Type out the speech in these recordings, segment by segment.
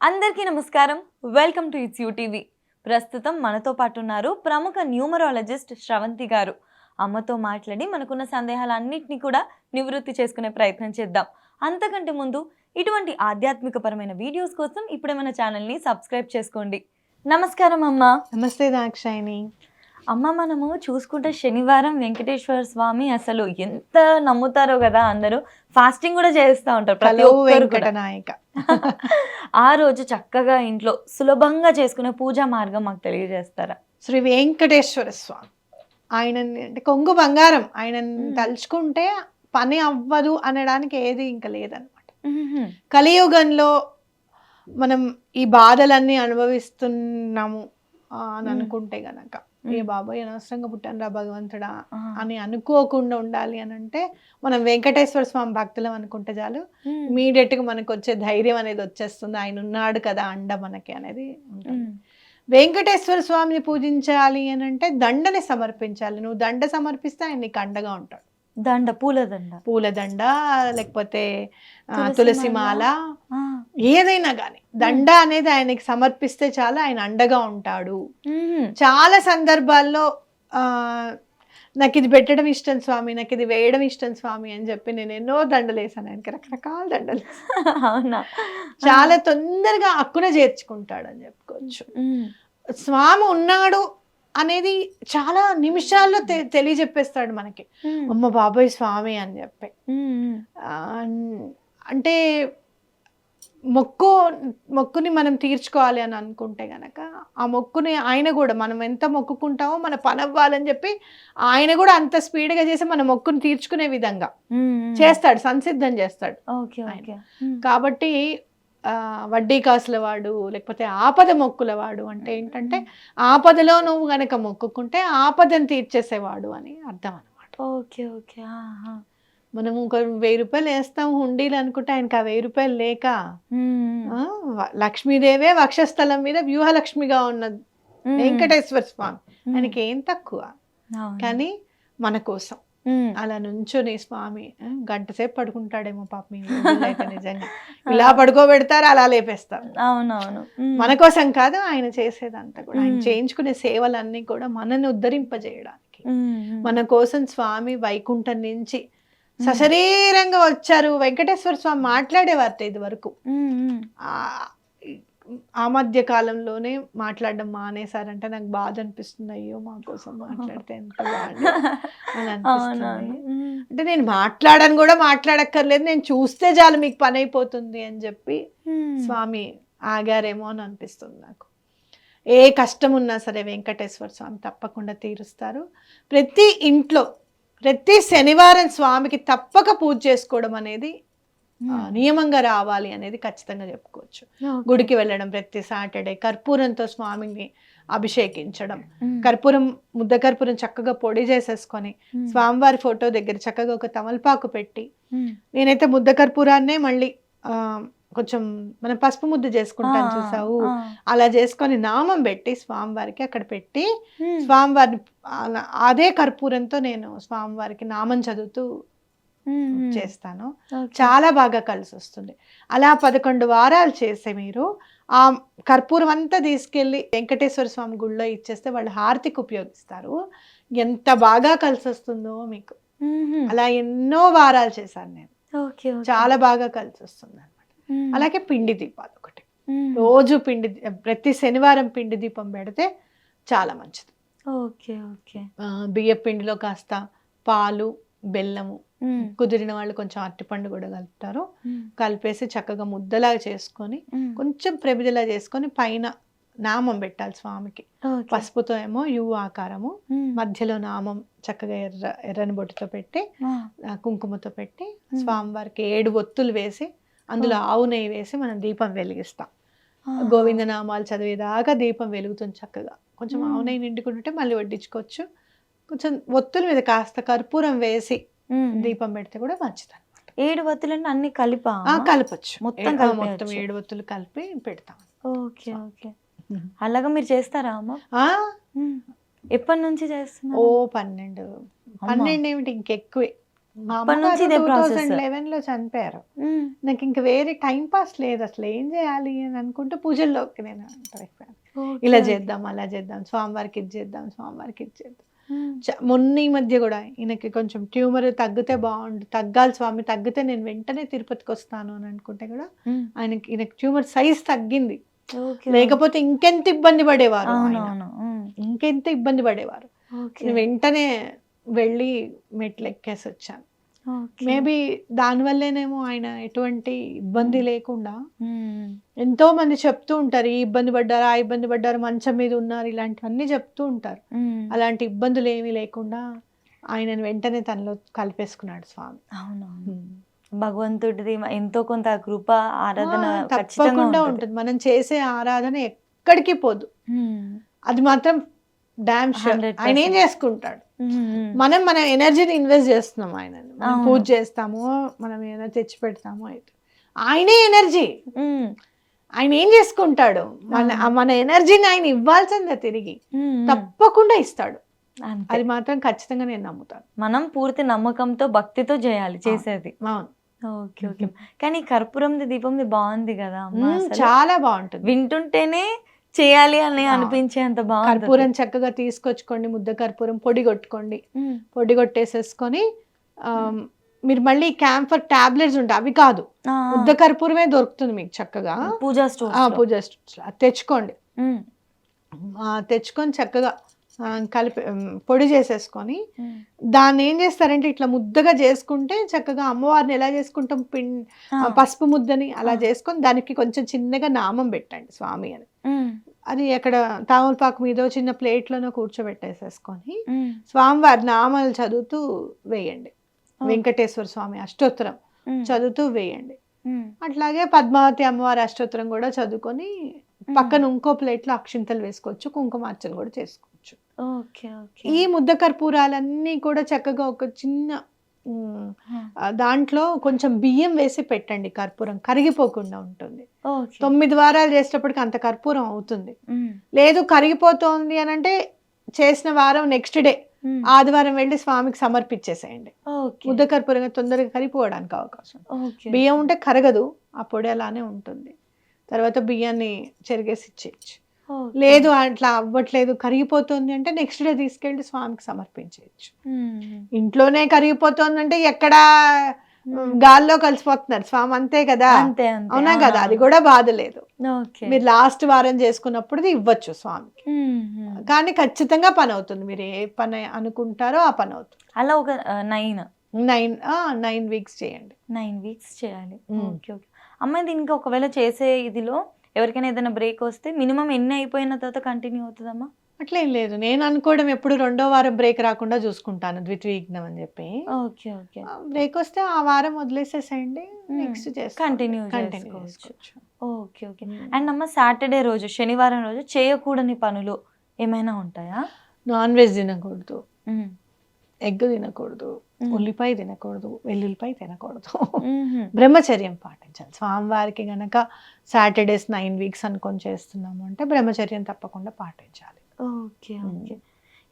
అందరికీ నమస్కారం. Welcome to it's you TV. ప్రస్తుతం మనతో పాటు ఉన్నారు ప్రముఖ న్యూమరాలజిస్ట్ శ్రవంతి గారు. అమ్మతో మాట్లాడి మనకున్న సందేహాలన్నింటినీ కూడా నివృత్తి చేసుకునే ప్రయత్నం చేద్దాం. అంతకంటే ముందు ఇటువంటి ఆధ్యాత్మికపరమైన వీడియోస్ కోసం ఇప్పుడే మన ఛానల్ని సబ్స్క్రైబ్ చేసుకోండి. నమస్కారం అమ్మ. నమస్తే దాక్షాయిని. అమ్మ, మనము చూసుకుంటే శనివారం వెంకటేశ్వర స్వామి అసలు ఎంత నమ్ముతారో కదా, అందరూ ఫాస్టింగ్ కూడా చేస్తూ ఉంటారు ప్రతి ఒక్కరు కూడా. నాయక ఆ రోజు చక్కగా ఇంట్లో సులభంగా చేసుకునే పూజా మార్గం మాకు తెలియజేస్తారా? శ్రీ వెంకటేశ్వర స్వామి ఆయన అంటే కొంగు బంగారం. ఆయన తలుచుకుంటే పని అవ్వదు అనడానికి ఏది ఇంకా లేదనమాట. కలియుగంలో మనం ఈ బాధలన్నీ అనుభవిస్తున్నాము అని అనుకుంటే గనక, ఏ బాబాయ్ అనవసరంగా పుట్టాను రా భగవంతుడా అని అనుకోకుండా ఉండాలి అని అంటే మనం వెంకటేశ్వర స్వామి భక్తులం అనుకుంటే చాలు. ఇమీడియట్ గా మనకు వచ్చే ధైర్యం అనేది వచ్చేస్తుంది. ఆయన ఉన్నాడు కదా అండ మనకి అనేది ఉంటుంది. వెంకటేశ్వర స్వామిని పూజించాలి అని అంటే దండని సమర్పించాలి. నువ్వు దండ సమర్పిస్తే ఆయన నీకు అండగా ఉంటాడు. దండ, పూలదండ లేకపోతే తులసి మాల, ఏదైనా కానీ దండ అనేది ఆయనకి సమర్పిస్తే చాలా ఆయన అండగా ఉంటాడు. చాలా సందర్భాల్లో నాకు ఇది పెట్టడం ఇష్టం స్వామి, నాకు ఇది వేయడం ఇష్టం స్వామి అని చెప్పి నేను ఎన్నో దండలు వేసాను. ఆయనకి రకరకాల దండలు. అవునా? చాలా తొందరగా అక్కున చేర్చుకుంటాడు అని చెప్పుకోవచ్చు. స్వామి ఉన్నాడు అనేది చాలా నిమిషాల్లో తెలియజెప్పేస్తాడు మనకి. అమ్మ బాబాయ్ స్వామి అని చెప్పి. అంటే మొక్కుని మనం తీర్చుకోవాలి అని అనుకుంటే గనక ఆ మొక్కుని ఆయన కూడా మనం ఎంత మొక్కుకుంటామో మన పని అవ్వాలని చెప్పి ఆయన కూడా అంత స్పీడ్గా చేసి మన మొక్కుని తీర్చుకునే విధంగా చేస్తాడు, సంసిద్ధం చేస్తాడు. కాబట్టి వడ్డీ కాసుల వాడు, లేకపోతే ఆపద మొక్కుల వాడు అంటే ఏంటంటే ఆపదలో నువ్వు గనక మొక్కుకుంటే ఆపదను తీర్చేసేవాడు అని అర్థం అనమాట. Okay okay. మనం ఒక 1000 రూపాయలు వేస్తాం హుండీలు అనుకుంటే ఆయనకి ఆ 1000 రూపాయలు లేక లక్ష్మీదేవే వక్షస్థలం మీద వ్యూహలక్ష్మిగా ఉన్న వెంకటేశ్వర స్వామి ఆయనకి ఏం తక్కువ. కానీ మన కోసం అలా నుంచొని స్వామి గంట సేపు పడుకుంటాడేమో పాపం. నిజంగా ఇలా పడుకోబెడతారు, అలా లేపేస్తారు. అవునవును. మన కోసం కాదు, ఆయన చేసేదంతా కూడా, ఆయన చేయించుకునే సేవలన్నీ కూడా మనని ఉద్ధరింపజేయడానికి. మన కోసం స్వామి వైకుంఠం నుంచి సశరీరంగా వచ్చారు. వెంకటేశ్వర స్వామి మాట్లాడేవారు ఇది వరకు. ఆ మధ్య కాలంలోనే మాట్లాడడం మానేశారంటే నాకు బాధ అనిపిస్తుంది. అయ్యో మా కోసం మాట్లాడితే ఎంత బాగుంది అని అనిపిస్తుంది. అంటే నేను మాట్లాడను కూడా మాట్లాడక్కర్లేదు, నేను చూస్తే చాలు మీకు పని అయిపోతుంది అని చెప్పి స్వామి ఆగారేమో అని అనిపిస్తుంది నాకు. ఏ కష్టం ఉన్నా సరే వెంకటేశ్వర స్వామి తప్పకుండా తీరుస్తారు. ప్రతి ఇంట్లో ప్రతి శనివారం స్వామికి తప్పక పూజ చేసుకోవడం అనేది నియమంగా రావాలి అనేది ఖచ్చితంగా చెప్పుకోవచ్చు. గుడికి వెళ్ళడం, ప్రతి సాటర్డే కర్పూరంతో స్వామిని అభిషేకించడం, కర్పూరం ముద్ద కర్పూరం చక్కగా పొడి చేసేసుకొని స్వామివారి ఫోటో దగ్గర చక్కగా ఒక తమలపాకు పెట్టి, నేనైతే ముద్ద కర్పూరాన్నే మళ్ళీ కొంచెం మనం పసుపు ముద్ద చేసుకుంటాం చూసావు, అలా చేసుకొని నామం పెట్టి స్వామివారికి అక్కడ పెట్టి స్వామివారిని అదే కర్పూరంతో నేను స్వామివారికి నామం చదువుతూ చేస్తాను. చాలా బాగా కలిసి వస్తుంది. అలా 11 వారాలు చేస్తే మీరు ఆ కర్పూరం అంతా తీసుకెళ్ళి వెంకటేశ్వర స్వామి గుళ్ళో ఇచ్చేస్తే వాళ్ళు హారతికి ఉపయోగిస్తారు. ఎంత బాగా కలిసి వస్తుందో మీకు. అలా ఎన్నో వారాలు చేశాను నేను. చాలా బాగా కలిసి వస్తుంది అనమాట. అలాగే పిండి దీపాలు ఒకటి రోజు ప్రతి శనివారం పిండి దీపం పెడితే చాలా మంచిది. బియ్య పిండిలో కాస్త పాలు, బెల్లము, కుదిరిన వాళ్ళు కొంచెం అరటిపండు కూడా కలుపుతారు. కలిపేసి చక్కగా ముద్దలాగా చేసుకొని కొంచెం ప్రమిదలా చేసుకొని పైన నామం పెట్టాలి స్వామికి. పసుపుతో ఏమో యు ఆకారము, మధ్యలో నామం చక్కగా ఎర్రని బొట్టుతో పెట్టి కుంకుమతో పెట్టి స్వామివారికి 7 ఒత్తులు వేసి అందులో ఆవు నెయ్యి వేసి మనం దీపం వెలిగిస్తాం. గోవిందనామాలు చదివేదాకా దీపం వెలుగుతుంది చక్కగా. కొంచెం ఆవు నెయ్యి నిండుకుంటుంటే మళ్ళీ వడ్డించుకోవచ్చు. కొంచెం ఒత్తుల మీద కాస్త కర్పూరం వేసి దీపం పెడితే కూడా మంచిది అనమాట. 7 ఒత్తులన్నీ అన్ని కలపచ్చు. మొత్తం 7 ఒత్తులు కలిపి పెడతాం. Okay okay. అలాగా మీరు చేస్తారా అమ్మ? ఎప్పటి నుంచి చేస్తున్నారు? 12 ఏమిటి ఇంకెక్కువే. మా అప్పటి నుంచి అమ్మగారు ఇదే ప్రాసెస్. 2011లో చనిపోయారు. నాకు ఇంక వేరే టైం పాస్ లేదు, అసలు ఏం చేయాలి అని అనుకుంటూ పూజల్లోకి నేను ఎంటర్ అయిపోయాను. ఇలా చేద్దాం, అలా చేద్దాం, స్వామివారికి ఇది చేద్దాం, స్వామివారికి ఇది చేద్దాం. మొన్న ఈ మధ్య కూడా ఈయనకి కొంచెం ట్యూమర్ తగ్గితే బాగుండు, తగ్గాలి స్వామి, తగ్గితే నేను వెంటనే తిరుపతికి వస్తాను అని అనుకుంటే కూడా ఈయనకి ట్యూమర్ సైజ్ తగ్గింది. లేకపోతే ఇంకెంత ఇబ్బంది పడేవారు ఆయన. ఇంకెంత ఇబ్బంది పడేవారు. వెంటనే వెళ్ళి మెట్లు ఎక్కేసి వచ్చాను. మేబీ దానివల్లేనేమో ఆయన ఎటువంటి ఇబ్బంది లేకుండా, ఎంతో మంది చెప్తూ ఉంటారు ఈ ఇబ్బంది పడ్డారు, ఆ ఇబ్బంది పడ్డారు, మంచం మీద ఉన్నారు, ఇలాంటివన్నీ చెప్తూ ఉంటారు. అలాంటి ఇబ్బందులు ఏమీ లేకుండా ఆయనను వెంటనే తనలో కలిపేసుకున్నాడు స్వామి. అవునవును, భగవంతుడిది ఎంతో కొంత కృప ఆరాధన తప్పకుండా ఉంటుంది. మనం చేసే ఆరాధన ఎక్కడికి పోదు, అది మాత్రం డామ్ షూర్. ఆయన ఏం చేసుకుంటాడు, మనం మన ఎనర్జీని ఇన్వెస్ట్ చేస్తున్నాం ఆయన. పూజ చేస్తామో, మనం ఏదైనా తెచ్చి పెడతామో, అయితే ఆయనే ఎనర్జీ. ఆయన ఏం చేసుకుంటాడు, మన ఎనర్జీని ఆయన ఇవ్వాల్సిందే, తిరిగి తప్పకుండా ఇస్తాడు. అది మాత్రం ఖచ్చితంగా నేను నమ్ముతాను. మనం పూర్తి నమ్మకంతో భక్తితో చేయాలి చేసేది. అవును. Okay okay. కానీ కర్పూరంది దీపంది బాగుంది కదా, చాలా బాగుంటుంది. వింటుంటేనే చేయాలి అని అనిపించేంత బాగుంది. కర్పూరం చక్కగా తీసుకొచ్చుకోండి, ముద్ద కర్పూరం పొడి కొట్టుకోండి. పొడి కొట్టేసేసుకొని మీరు మళ్ళీ క్యాంఫర్ టాబ్లెట్స్ ఉంటాయి, అవి కాదు, ముద్ద కర్పూరమే దొరుకుతుంది మీకు చక్కగా పూజా స్టోర్. తెచ్చుకోండి. తెచ్చుకొని చక్కగా కలిపి పొడి చేసేసుకొని దాన్ని ఏం చేస్తారంటే ఇట్లా ముద్దగా చేసుకుంటే, చక్కగా అమ్మవారిని ఎలా చేసుకుంటాం పసుపు ముద్దని అలా చేసుకొని దానికి కొంచెం చిన్నగా నామం పెట్టండి స్వామి అని. అది అక్కడ తామలపాకు మీద చిన్న ప్లేట్లోనో కూర్చోబెట్టేసేసుకొని స్వామివారి నామాలు చదువుతూ వేయండి. వెంకటేశ్వర స్వామి అష్టోత్తరం చదువుతూ వేయండి. అట్లాగే పద్మావతి అమ్మవారి అష్టోత్తరం కూడా చదువుకొని పక్కన ఇంకో ప్లేట్లో అక్షింతలు వేసుకోవచ్చు, కుంకుమార్చన కూడా చేసుకోవచ్చు. ఈ ముద్ద కర్పూరాలన్నీ కూడా చక్కగా ఒక చిన్న దాంట్లో కొంచెం బియ్యం వేసి పెట్టండి, కర్పూరం కరిగిపోకుండా ఉంటుంది. 9 వారాలు చేసేటప్పటికి అంత కర్పూరం అవుతుంది. లేదు కరిగిపోతుంది అని అంటే చేసిన వారం నెక్స్ట్ డే ఆదివారం వెళ్ళి స్వామికి సమర్పించేసేయండి. ముద్ద కర్పూరంగా తొందరగా కరిగిపోవడానికి అవకాశం. బియ్యం ఉంటే కరగదు, ఆ పొడి అలానే ఉంటుంది. తర్వాత బియ్యాన్ని చెరిగేసి ఇచ్చేయచ్చు. లేదు అట్లా అవ్వట్లేదు, కరిగిపోతుంది అంటే నెక్స్ట్ డే తీసుకెళ్ళి స్వామికి సమర్పించేయచ్చు. ఇంట్లోనే కరిగిపోతుంది అంటే ఎక్కడ గాల్లో కలిసిపోతున్నారు స్వామి, అంతే కదా, అవునా కదా, అది కూడా బాధ లేదు. మీరు లాస్ట్ వారం చేసుకున్నప్పుడు ఇవ్వచ్చు స్వామికి. కానీ ఖచ్చితంగా పని అవుతుంది, మీరు ఏ పని అనుకుంటారో ఆ పని అవుతుంది. అలా ఒక 9 వీక్స్ చేయండి. 9 వీక్స్ చేయాలి. Okay okay. అమ్మాయి దీనికి ఒకవేళ చేసే ఇదిలో ఎవరికైనా ఏదైనా బ్రేక్ వస్తే మినిమం ఎన్ని అయిపోయిన తర్వాత కంటిన్యూ అవుతుందమ్మా? అట్లేం లేదు, నేను అనుకోవడం ఎప్పుడు 2వ వారం బ్రేక్ రాకుండా చూసుకుంటాను, ద్వితీయజ్ఞం అని చెప్పి. Okay okay. బ్రేక్ వస్తే ఆ వారం వదిలేసేసేయండి, నెక్స్ట్ కంటిన్యూ చేసుకోవచ్చు. Okay okay. అండ్ అమ్మ సాటర్డే రోజు, శనివారం రోజు చేయకూడని పనులు ఏమైనా ఉంటాయా? నాన్ వెజ్ తినకూడదు, ఎగ్ తినకూడదు, ఉల్లిపాయ తినకూడదు, వెల్లుల్లిపాయ తినకూడదు, బ్రహ్మచర్యం పాటించాలి. స్వామివారికి గనక సాటర్డేస్ 9 వీక్స్ అనుకొని చేస్తున్నాము అంటే బ్రహ్మచర్యం తప్పకుండా పాటించాలి. Okay okay.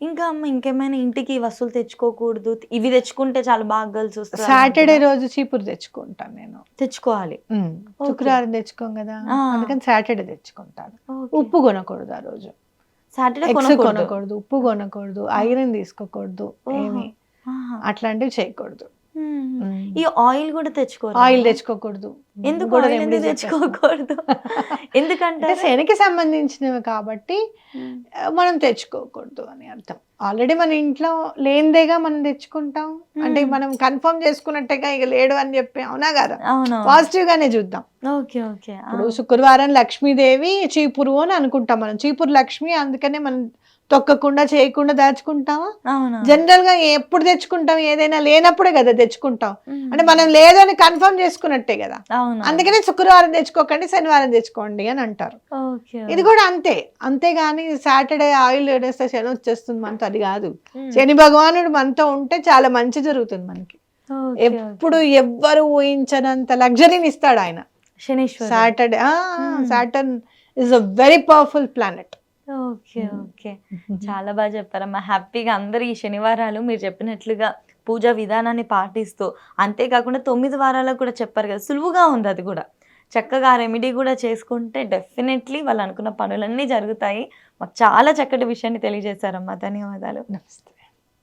ఇంకా అమ్మ ఇంకేమైనా ఇంటికి వస్తువులు తెచ్చుకోకూడదు, ఇవి తెచ్చుకుంటే చాలా బాగా కలిసి వస్తుంది? సాటర్డే రోజు చీపురు తెచ్చుకుంటాను నేను. తెచ్చుకోవాలి, శుక్రవారం తెచ్చుకోం కదా, అందుకని సాటర్డే తెచ్చుకుంటాను. ఉప్పు కొనకూడదు ఆ రోజు, సాటర్డే కొనకూడదు, ఉప్పు కొనకూడదు, ఐరన్ తీసుకోకూడదు, ఏమి అట్లాంటివి చేయకూడదు. ఈ ఆయిల్ కూడా తెచ్చుకోవాలి, ఆయిల్ తెచ్చుకోకూడదు. ఎందుకు తెచ్చుకోకూడదు? ఎందుకంటే శనికి సంబంధించినవి కాబట్టి మనం తెచ్చుకోకూడదు అని అర్థం. ఆల్రెడీ మన ఇంట్లో లేనిదేగా మనం తెచ్చుకుంటాం అంటే మనం కన్ఫర్మ్ చేసుకున్నట్టేగా ఇక లేడు అని చెప్పి, అవునా కదా, పాజిటివ్ గానే చూద్దాం. Okay okay. ఇప్పుడు శుక్రవారం లక్ష్మీదేవి చీపురు అని అనుకుంటాం మనం, చీపురు లక్ష్మి, అందుకనే మనం తొక్కకుండా చేయకుండా దాచుకుంటామా? జనరల్ గా ఎప్పుడు తెచ్చుకుంటాం, ఏదైనా లేనప్పుడే కదా తెచ్చుకుంటాం, అంటే మనం లేదు అని కన్ఫర్మ్ చేసుకున్నట్టే కదా. అందుకనే శుక్రవారం తెచ్చుకోకండి, శనివారం తెచ్చుకోండి అని అంటారు. ఇది కూడా అంతే, అంతేగాని సాటర్డే ఆయిల్ వేస్తే శని వచ్చేస్తుంది మనతో, అది కాదు. శని భగవానుడు మనతో ఉంటే చాలా మంచి జరుగుతుంది మనకి. ఎప్పుడు ఎవ్వరు ఊహించనంత లగ్జరీని ఇస్తాడు ఆయన శనీశ్వరుడు. Saturday Saturn is a very powerful planet. Okay okay. చాలా బాగా చెప్పారమ్మా. హ్యాపీగా అందరు ఈ శనివారాలు మీరు చెప్పినట్లుగా పూజా విధానాన్ని పాటిస్తూ, అంతేకాకుండా 9 వారాలకు కూడా చెప్పారు కదా, సులువుగా ఉంది అది కూడా. చక్కగా ఆ రెమెడీ కూడా చేసుకుంటే డెఫినెట్లీ వాళ్ళు అనుకున్న పనులన్నీ జరుగుతాయి. మాకు చాలా చక్కటి విషయాన్ని తెలియజేశారమ్మా. ధన్యవాదాలు. నమస్తే.